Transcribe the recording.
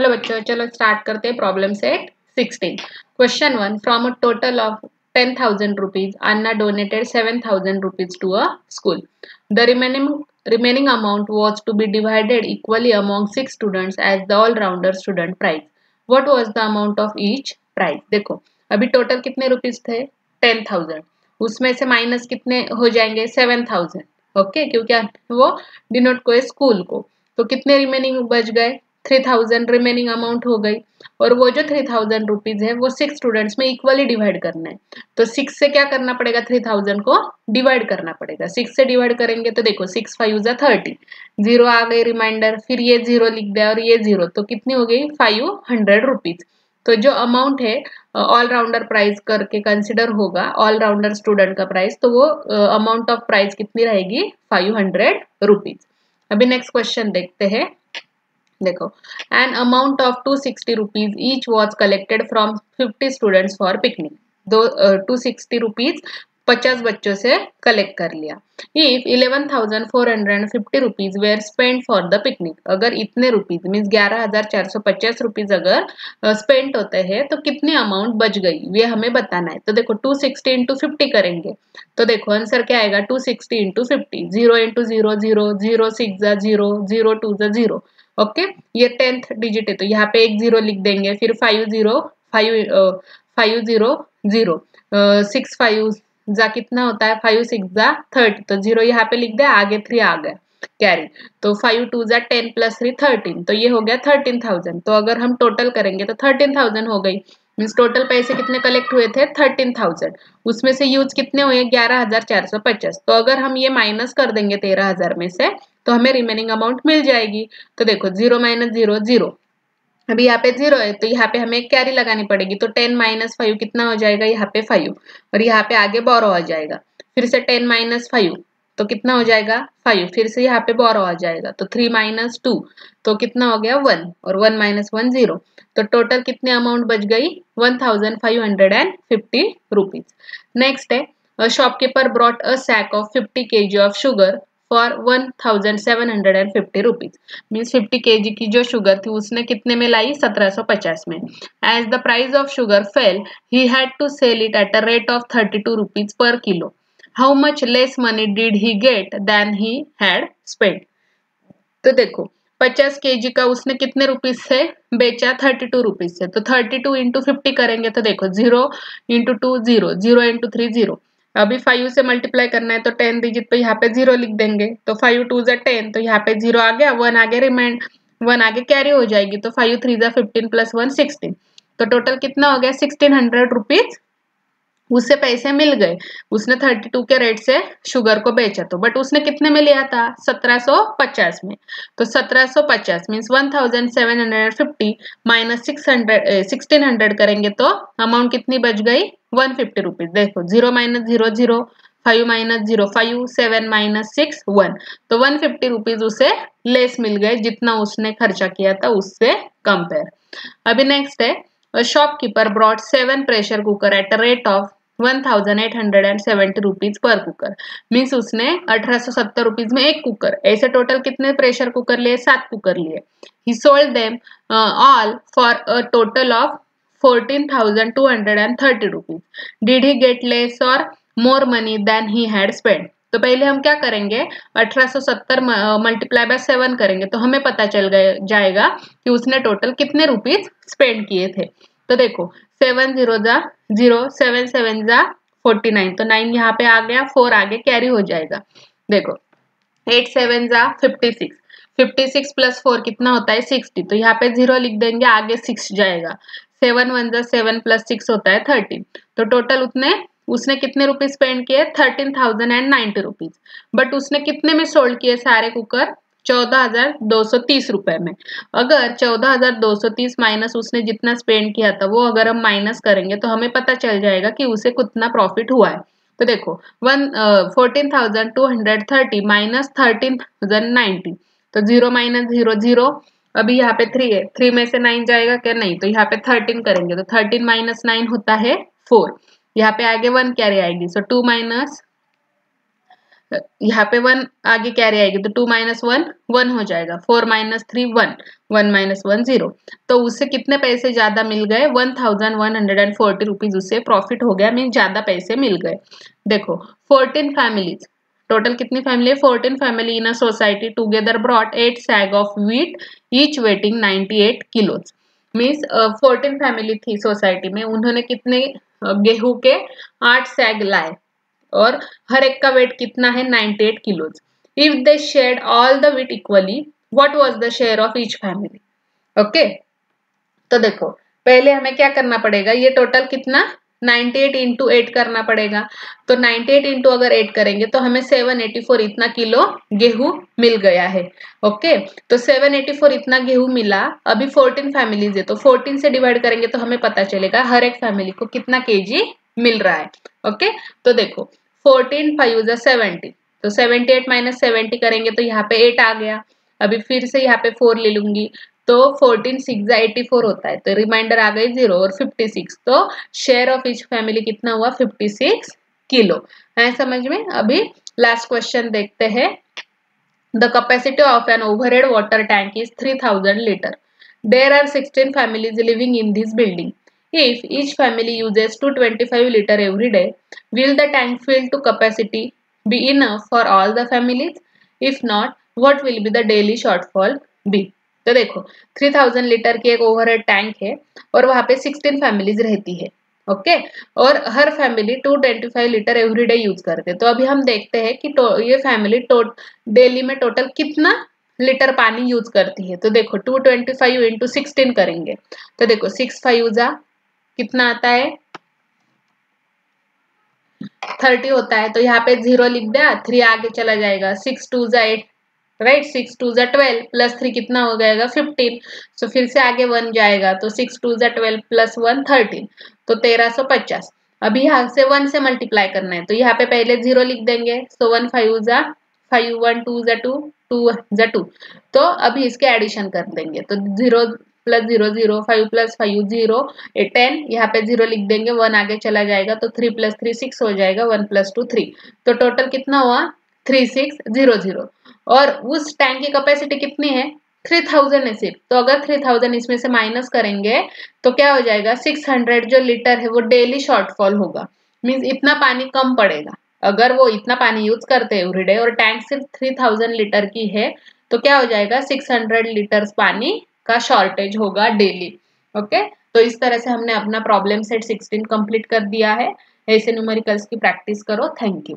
Hello बच्चों, चलो start करते हैं problem set 16। Question 1, from a total of 10,000 rupees, Anna donated 7,000 rupees to a school. The remaining amount was to be divided equally among 6 students as the all-rounder student prize. What was the amount of each prize? देखो अभी total कितने rupees थे 10,000, उसमें से minus कितने हो जाएंगे 7,000। Okay, क्योंकि वो डिनोट को स्कूल को, तो कितने रिमेनिंग बच गए 3,000 रिमेनिंग अमाउंट हो गई। और वो जो 3,000 रुपीज है वो 6 स्टूडेंट्स में इक्वली डिवाइड करना है। तो 6 से क्या करना पड़ेगा, 3,000 को डिवाइड करना पड़ेगा। 6 से डिवाइड करेंगे तो देखो 6 5 जा 30, 0 आ गई रिमाइंडर, फिर ये 0 लिख दिया और ये 0, तो कितनी हो गई 500 रुपीज। तो जो अमाउंट है ऑलराउंडर प्राइज करके कंसिडर होगा, ऑलराउंडर स्टूडेंट का प्राइस, तो वो अमाउंट ऑफ प्राइज कितनी रहेगी 500 रुपीज। अभी नेक्स्ट क्वेश्चन देखते हैं। देखो, an amount of 260 rupees each was collected from 50 students for picnic. 260 rupees 50 बच्चों से कलेक्ट कर लिया। If 11,450 rupees were spend for the picnic, अगर इतने रुपीज मीन्स 11,450 रुपीज अगर स्पेंड होते हैं तो कितनी अमाउंट बच गई ये हमें बताना है। तो देखो 260 इंटू 50 करेंगे तो देखो आंसर क्या आएगा 260 इंटू 50, 0 इंटू 0 0, 0 6 जा 0, 0 2 जा 0। ओके, ये 10th डिजिट है तो यहाँ पे एक 0 लिख देंगे, फिर 5 0 5 0 0, 6 5 जा कितना होता है 5 6 जा 30, तो 0 यहाँ पे लिख दिया, आगे 3 आ गया कैरी, तो 5 2 जा 10 प्लस 3 13, तो ये हो गया 13,000। तो अगर हम टोटल करेंगे तो 13,000 हो गई, मीन्स टोटल पैसे कितने कलेक्ट हुए थे 13,000, उसमें से यूज कितने हुए 11,450। तो अगर हम ये माइनस कर देंगे 13,000 में से तो हमें रिमेनिंग अमाउंट मिल जाएगी। तो देखो 0 माइनस 0 0, अभी यहाँ पे 0 है तो यहाँ पे हमें एक कैरी लगानी पड़ेगी, तो 10 माइनस 5 कितना हो जाएगा यहाँ पे 5, और यहाँ पे आगे बोरो आ जाएगा, फिर से 10 माइनस 5 तो कितना हो जाएगा 5, फिर से यहाँ पे बोरो आ जाएगा, तो 3 माइनस 2 तो कितना हो गया 1, और 1 माइनस 1 0, तो टोटल कितने अमाउंट बच गई 1,550 रुपीज। नेक्स्ट है, shopkeeper brought a sack of 50 kg of sugar for 1,750 rupees, means 50 kg की जो शुगर थी उसने कितने में लाई 1750 में। As the price of sugar fell he had to sell it at a rate of 32 rupees per kilo. How much less money did he get than he had spend. तो देखो 50 kg का उसने कितने रुपीज से बेचा 32 rupees से, तो 32 into 50 करेंगे तो देखो 0 इंटू 2 0, 0 इंटू 3 0, अभी 5 से मल्टीप्लाई करना है तो 10 डिजिट पे यहाँ पे 0 लिख देंगे, तो 5 2 जा 10, तो यहाँ पे 0 आ गया, 1 आगे रिमाइंड 1 आगे कैरी हो जाएगी, तो 5 3 जा 15 प्लस 1 16, तो टोटल कितना हो गया 1600 रुपीज उससे पैसे मिल गए। उसने 32 के रेट से शुगर को बेचा, तो बट उसने कितने में लिया था 1750 में, तो 1750 मीन्स 1,750 माइनस 1600 करेंगे तो अमाउंट कितनी बच गई 150 रुपीज। देखो 0 माइनस 0 0, 5 माइनस 0 5, 7 माइनस 6 1, तो 150 रुपीज उसे लेस मिल गए जितना उसने खर्चा किया था उससे कंपेयर। अभी नेक्स्ट है, shopkeeper brought 7 pressure cooker eight a rate of 1,870 rupees per cooker, means उसने 1870 रुपीज में एक कुकर, ऐसे टोटल कितने प्रेशर कुकर लिए 7 कुकर लिए। He sold them all for a total of 14,230 rupees. Did he get less or more money than he had spend. तो पहले हम क्या करेंगे 1870 मल्टीप्लाई बाय 7 करेंगे तो हमें पता चल जाएगा कि उसने टोटल कितने रुपीज स्पेंड किए थे। तो देखो 7 0 जा 0, 7 7 जा 49, तो 9 यहाँ पे आ गया, 4 आगे कैरी हो जाएगा। देखो 8 7 जा 56, 56 प्लस 4 कितना होता है 60, तो यहाँ पे 0 लिख देंगे, आगे 6 जाएगा, 7 1 जा 7 प्लस 6 होता है 13, तो टोटल उसने कितने रुपीज स्पेंड किए 13,090 रुपीज। बट उसने कितने में सोल्ड किए सारे कुकर 14,230 रुपए में। अगर 14,230 माइनस उसने जितना स्पेंड किया था वो अगर हम माइनस करेंगे तो हमें पता चल जाएगा कि उसे कितना प्रॉफिट हुआ है। तो देखो 14,230 माइनस 13,090, तो 0 माइनस 0 0, अभी यहाँ पे 3 है, 3 में से 9 जाएगा क्या नहीं, तो यहाँ पे 13 करेंगे तो 13 माइनस 9 होता है 4, यहाँ पे आगे 1 कैरी आएगी, सो 2 माइनस यहाँ पे 1 आगे कैरी आएगी तो 2 माइनस 1 1 हो जाएगा, 4 माइनस 3 1, 1 माइनस 1 0। तो उससे कितने पैसे ज्यादा मिल गए? 1140 रुपीज उससे प्रॉफिट हो गया, मीन ज्यादा पैसे मिल गए। देखो 14 फैमिलीज, टोटल कितनी फैमिली है? 14 family in a society together brought 8 sag of wheat each waiting 98 kilos. Means 14 family थी सोसाइटी में, उन्होंने कितने गेहूं के 8 सैग लाए और हर एक का वेट कितना है? 98 kilos. If they shared all the weight equally, what was the share of each family? Okay, तो देखो पहले हमें क्या करना पड़ेगा, ये टोटल कितना 98 इंटू 8 करना पड़ेगा। तो 98 इंटू अगर 8 करेंगे तो हमें 784 इतना किलो गेहूं मिल गया है। ओके, तो 784 इतना गेहूं मिला। अभी 14 फैमिलीज है तो 14 से डिवाइड करेंगे तो हमें पता चलेगा हर एक फैमिली को कितना केजी मिल रहा है। ओके, तो देखो 14 5 70, तो 78 माइनस 70 करेंगे तो यहाँ पे 8 आ गया। अभी फिर से यहाँ पे 4 ले लूंगी तो 14 6 84 होता है, तो रिमाइंडर आ गई 0 और 56। तो शेयर ऑफ ईच फैमिली कितना हुआ? 56 किलो है। समझ में? अभी लास्ट क्वेश्चन देखते हैं। The capacity of an overhead water tank is 3000 litres. There are 16 families living in this building. If each family uses 225 liter every day, will the tank fill to capacity be enough for all the families? If not, what will be the daily shortfall be? तो देखो 3000 litre की एक overhead tank है और वहां पे 16 families रहती है। ओके, और हर family 225 litre every day use करते हैं। तो अभी हम देखते हैं कि ये फैमिली डेली में टोटल कितना लीटर पानी यूज करती है। तो देखो 225 इंटू 16 करेंगे तो देखो 6 5 कितना आता है? 30 होता है। तो यहाँ पे 0 लिख दिया, 3 आगे चला जाएगा, 6 2 8, राइट, 6 2 12 प्लस 3 कितना हो जाएगा? 15। सो फिर से आगे 1 जाएगा तो 6 2 12 प्लस 1 13, तो 1350। अभी यहाँ से 1 से मल्टीप्लाई करना है तो यहाँ पे पहले 0 लिख देंगे। सो 1 5 5 1 2 2 2 2। तो अभी इसके एडिशन कर देंगे तो 0 प्लस 0 0, 5 प्लस 5 0, 10, यहाँ पे 0 लिख देंगे, 1 आगे चला जाएगा तो 3 प्लस 3 6 हो जाएगा, 1 प्लस 2 3। तो टोटल कितना हुआ? 3600। और उस टैंक की कैपेसिटी कितनी है? 3000 है सिर्फ। तो अगर 3000 इसमें से माइनस करेंगे तो क्या हो जाएगा? 600 जो लीटर है वो डेली शॉर्टफॉल होगा। मीन्स इतना पानी कम पड़ेगा। अगर वो इतना पानी यूज करते हैं एवरीडे और टैंक सिर्फ 3000 लीटर की है तो क्या हो जाएगा? 600 लीटर पानी का शॉर्टेज होगा डेली। ओके, तो इस तरह से हमने अपना प्रॉब्लम सेट 16 कंप्लीट कर दिया है। ऐसे न्यूमेरिकल्स की प्रैक्टिस करो। Thank you.